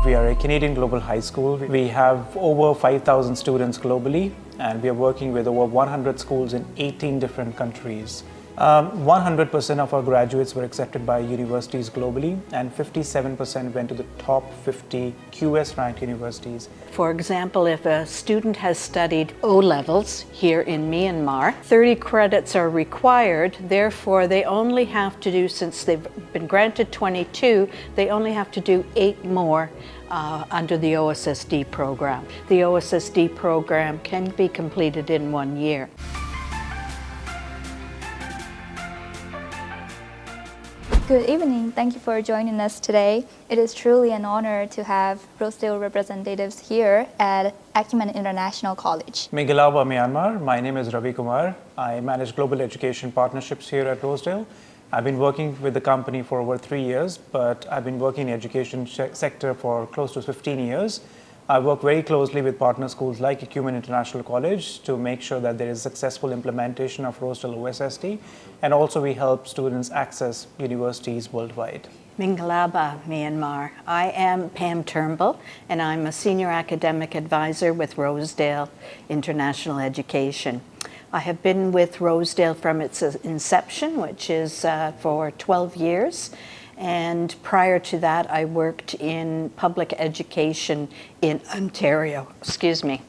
We are a Canadian global high school. We have over 5,000 students globally, and we are working with over 100 schools in 18 different countries. 100% of our graduates were accepted by universities globally, and 57% went to the top 50 QS ranked universities. For example, if a student has studied O-levels here in Myanmar, 30 credits are required. Therefore, they only have to do, since they've been granted 22, they only have to do 8 more under the OSSD program. The OSSD program can be completed in 1 year. Good evening. Thank you for joining us today. It is truly an honor to have Rosedale representatives here at Acumen International College. Mingalawa, Myanmar. My name is Ravi Kumar. I manage global education partnerships here at Rosedale. I've been working with the company for over 3 years, but I've been working in the education sector for close to 15 years. I work very closely with partner schools like Acumen International College to make sure that there is successful implementation of Rosedale OSSD, and also we help students access universities worldwide. Mingalawa, Myanmar. I am Pam Turnbull, and I'm a senior academic advisor with Rosedale International Education. I have been with Rosedale from its inception, which is for 12 years. And prior to that, I worked in public education in Ontario,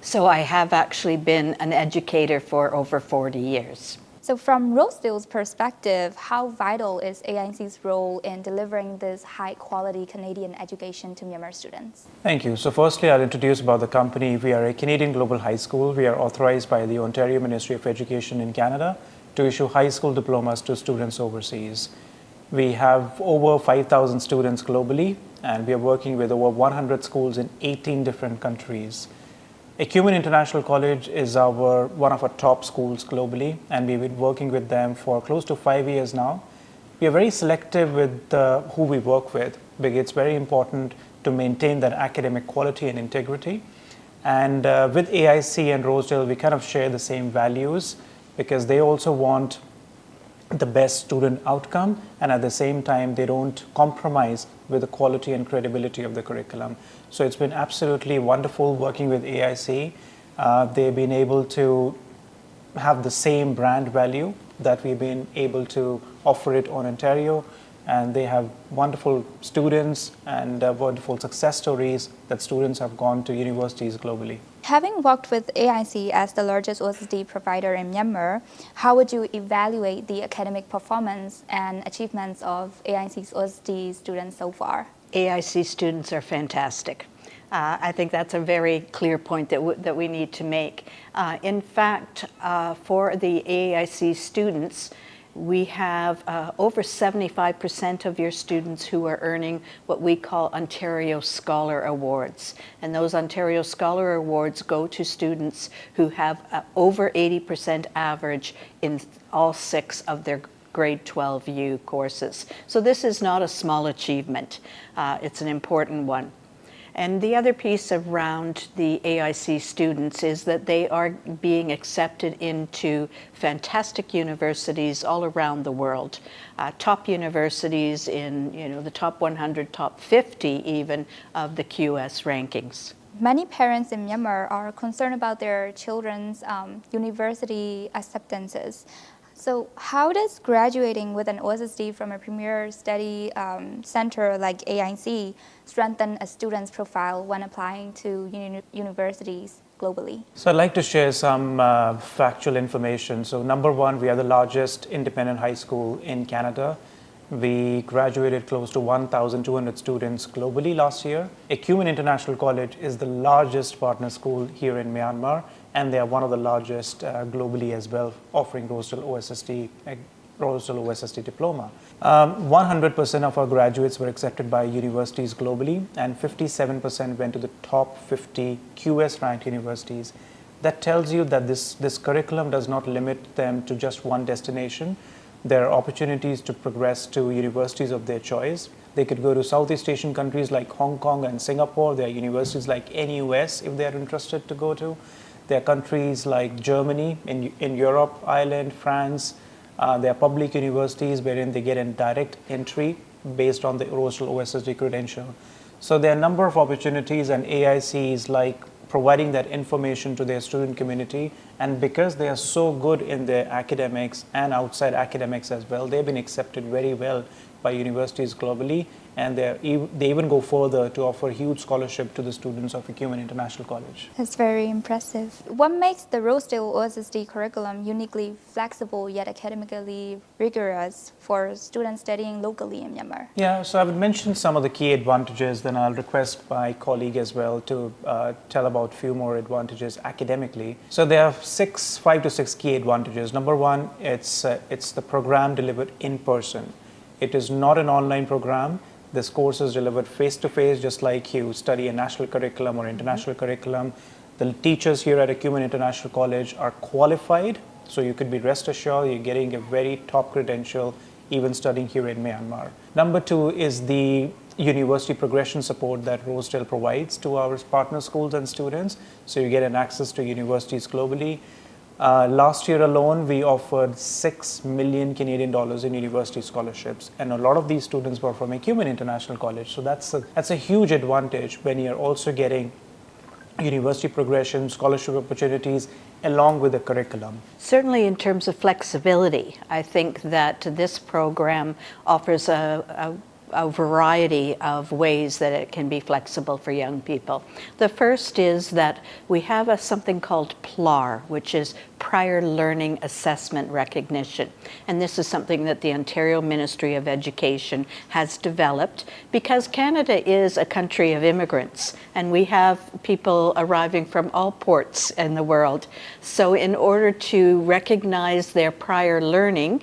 So I have actually been an educator for over 40 years. So from Rosedale's perspective, how vital is AIC's role in delivering this high-quality Canadian education to Myanmar students? Thank you. So firstly, I'll introduce about the company. We are a Canadian global high school. We are authorized by the Ontario Ministry of Education in Canada to issue high school diplomas to students overseas. We have over 5,000 students globally, and we are working with over 100 schools in 18 different countries. Acumen International College is one of our top schools globally, and we've been working with them for close to 5 years now. We are very selective with who we work with, because it's very important to maintain that academic quality and integrity. And with AIC and Rosedale, we kind of share the same values, because they also want the best student outcome, and at the same time they don't compromise with the quality and credibility of the curriculum. So it's been absolutely wonderful working with AIC. They've been able to have the same brand value that we've been able to offer it on Ontario, and they have wonderful students and wonderful success stories that students have gone to universities globally. Having worked with AIC as the largest OSSD provider in Myanmar, how would you evaluate the academic performance and achievements of AIC's OSSD students so far? AIC students are fantastic. I think that's a very clear point that we need to make. In fact, for the AIC students, we have over 75% of your students who are earning what we call Ontario Scholar Awards. And those Ontario Scholar Awards go to students who have over 80% average in all 6 of their grade 12U courses. So this is not a small achievement. It's an important one. And the other piece around the AIC students is that they are being accepted into fantastic universities all around the world. Top universities in the top 100, top 50 even of the QS rankings. Many parents in Myanmar are concerned about their children's university acceptances. So how does graduating with an OSSD from a premier study center like AIC strengthen a student's profile when applying to universities globally? So I'd like to share some factual information. So number one, we are the largest independent high school in Canada. We graduated close to 1,200 students globally last year. Acumen International College is the largest partner school here in Myanmar, and they are one of the largest globally as well, offering Rosedale OSSD diploma. 100% of our graduates were accepted by universities globally, and 57% went to the top 50 QS ranked universities. That tells you that this curriculum does not limit them to just one destination. There are opportunities to progress to universities of their choice. They could go to Southeast Asian countries like Hong Kong and Singapore. There are universities like NUS if they are interested to go to. There are countries like Germany, in Europe, Ireland, France. There are public universities wherein they get a direct entry based on the Rosedale OSSD credential. So there are a number of opportunities, and AIC is like providing that information to their student community. And because they are so good in their academics and outside academics as well, they've been accepted very well by universities globally, and they even go further to offer huge scholarship to the students of Ecumen International College. That's very impressive. What makes the Rosedale OSSD curriculum uniquely flexible yet academically rigorous for students studying locally in Myanmar? Yeah, so I would mention some of the key advantages, then I'll request my colleague as well to tell about a few more advantages academically. So there are 5 to 6 key advantages. Number one, it's the program delivered in person. It is not an online program. This course is delivered face-to-face, just like you study a national curriculum or international curriculum. The teachers here at Ecumen International College are qualified, so you could be rest assured you're getting a very top credential even studying here in Myanmar. Number two is the university progression support that Rosedale provides to our partner schools and students, so you get an access to universities globally. Last year alone, we offered 6 million Canadian dollars in university scholarships, and a lot of these students were from Ecumen International College. So that's a huge advantage when you're also getting university progression, scholarship opportunities, along with the curriculum. Certainly in terms of flexibility, I think that this program offers a variety of ways that it can be flexible for young people. The first is that we have something called PLAR, which is Prior Learning Assessment Recognition. And this is something that the Ontario Ministry of Education has developed because Canada is a country of immigrants, and we have people arriving from all ports in the world. So in order to recognize their prior learning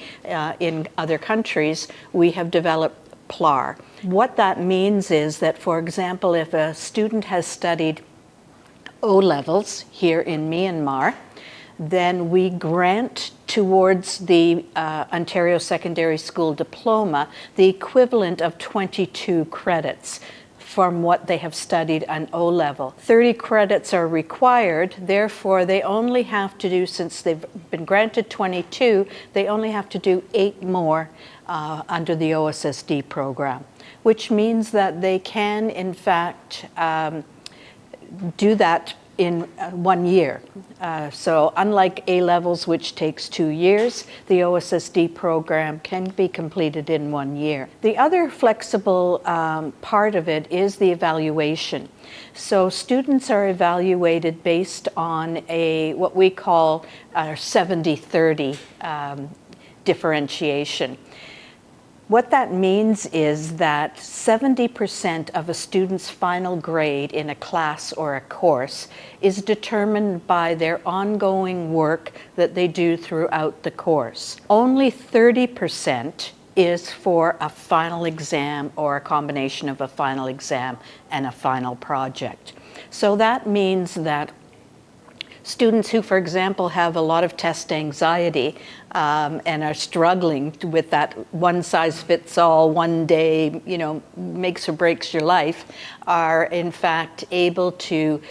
in other countries, we have developed PLAR. What that means is that, for example, if a student has studied O-levels here in Myanmar, then we grant towards the Ontario Secondary School Diploma the equivalent of 22 credits from what they have studied on O-level. 30 credits are required, therefore they only have to do, since they've been granted 22, they only have to do 8 more under the OSSD program, which means that they can, in fact, do that in 1 year. So unlike A-levels, which takes 2 years, the OSSD program can be completed in 1 year. The other flexible part of it is the evaluation. So students are evaluated based on what we call our 70-30 differentiation. What that means is that 70% of a student's final grade in a class or a course is determined by their ongoing work that they do throughout the course. Only 30% is for a final exam or a combination of a final exam and a final project. So that means that students who, for example, have a lot of test anxiety and are struggling with that one-size-fits-all, one day, makes or breaks your life, are in fact able to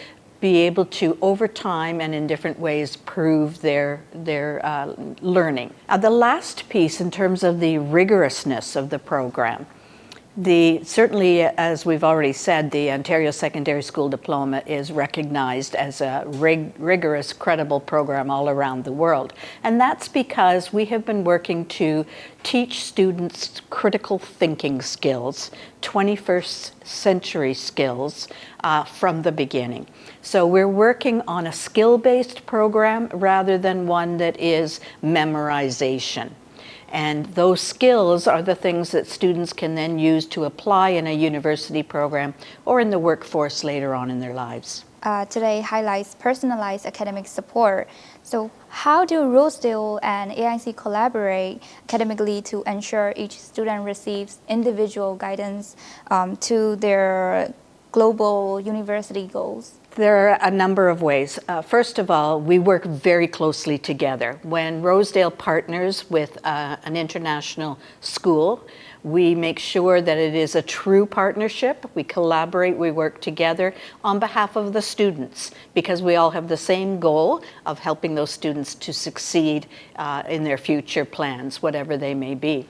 over time and in different ways prove their learning. The last piece in terms of the rigorousness of the program, certainly, as we've already said, the Ontario Secondary School Diploma is recognized as a rigorous, credible program all around the world. And that's because we have been working to teach students critical thinking skills, 21st century skills from the beginning. So we're working on a skill-based program rather than one that is memorization. And those skills are the things that students can then use to apply in a university program or in the workforce later on in their lives. Today highlights personalized academic support. So how do Rosedale and AIC collaborate academically to ensure each student receives individual guidance to their global university goals? There are a number of ways. First of all, we work very closely together. When Rosedale partners with an international school, we make sure that it is a true partnership. We collaborate, we work together on behalf of the students because we all have the same goal of helping those students to succeed in their future plans, whatever they may be.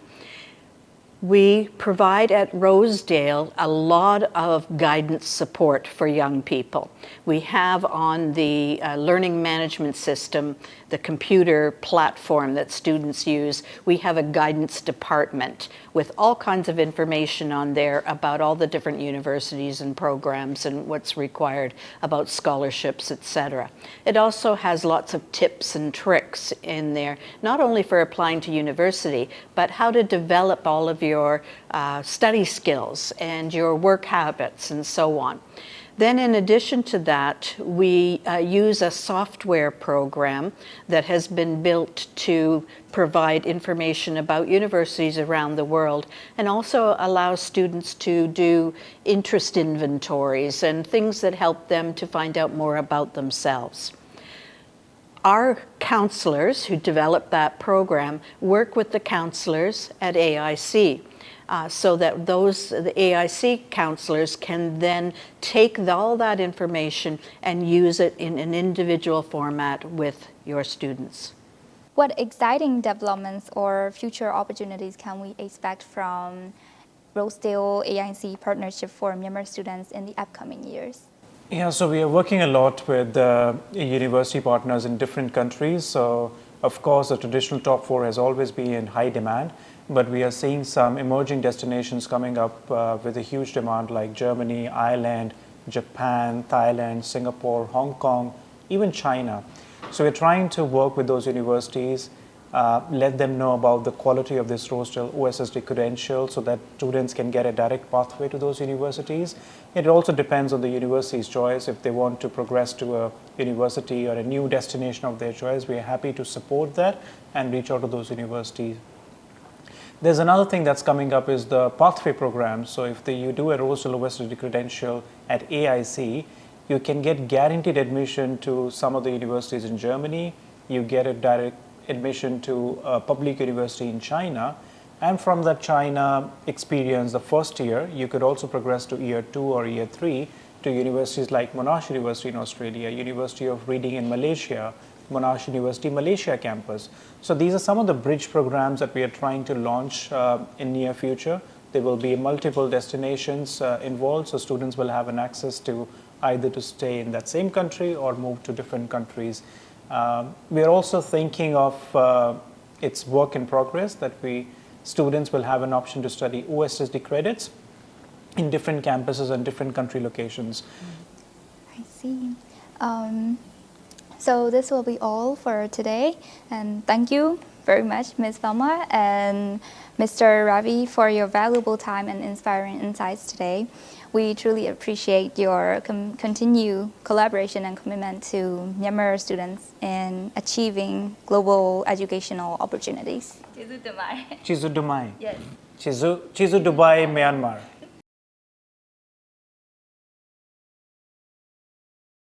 We provide at Rosedale a lot of guidance support for young people. We have on the learning management system, the computer platform that students use, we have a guidance department with all kinds of information on there about all the different universities and programs and what's required about scholarships, etc. It also has lots of tips and tricks in there, not only for applying to university, but how to develop all of your study skills and your work habits and so on. Then in addition to that, we use a software program that has been built to provide information about universities around the world and also allows students to do interest inventories and things that help them to find out more about themselves. Our counselors who developed that program work with the counselors at AIC. So that the AIC counselors can then take all that information and use it in an individual format with your students. What exciting developments or future opportunities can we expect from Rosedale AIC Partnership for Myanmar students in the upcoming years? Yeah, so we are working a lot with university partners in different countries. So, of course, the traditional top four has always been in high demand, but we are seeing some emerging destinations coming up with a huge demand like Germany, Ireland, Japan, Thailand, Singapore, Hong Kong, even China. So we're trying to work with those universities, let them know about the quality of this Rosedale OSSD credential so that students can get a direct pathway to those universities. It also depends on the university's choice. If they want to progress to a university or a new destination of their choice, we are happy to support that and reach out to those universities. There's another thing that's coming up is the pathway program. So if you do a Rosedale OSSD credential at AIC, you can get guaranteed admission to some of the universities in Germany. You get a direct admission to a public university in China. And from that China experience, the first year, you could also progress to year 2 or year 3 to universities like Monash University in Australia, University of Reading in Malaysia, Monash University Malaysia campus. So these are some of the bridge programs that we are trying to launch in near future. There will be multiple destinations involved, so students will have an access to either to stay in that same country or move to different countries. We are also thinking of it's work in progress that students will have an option to study OSSD credits in different campuses and different country locations. I see. So this will be all for today, and thank you very much, Ms. Velma and Mr. Ravi, for your valuable time and inspiring insights today. We truly appreciate your continued collaboration and commitment to Myanmar students in achieving global educational opportunities. Chizu Dumai. Chizu Dumai. Yes. Chizu Dubai, Myanmar.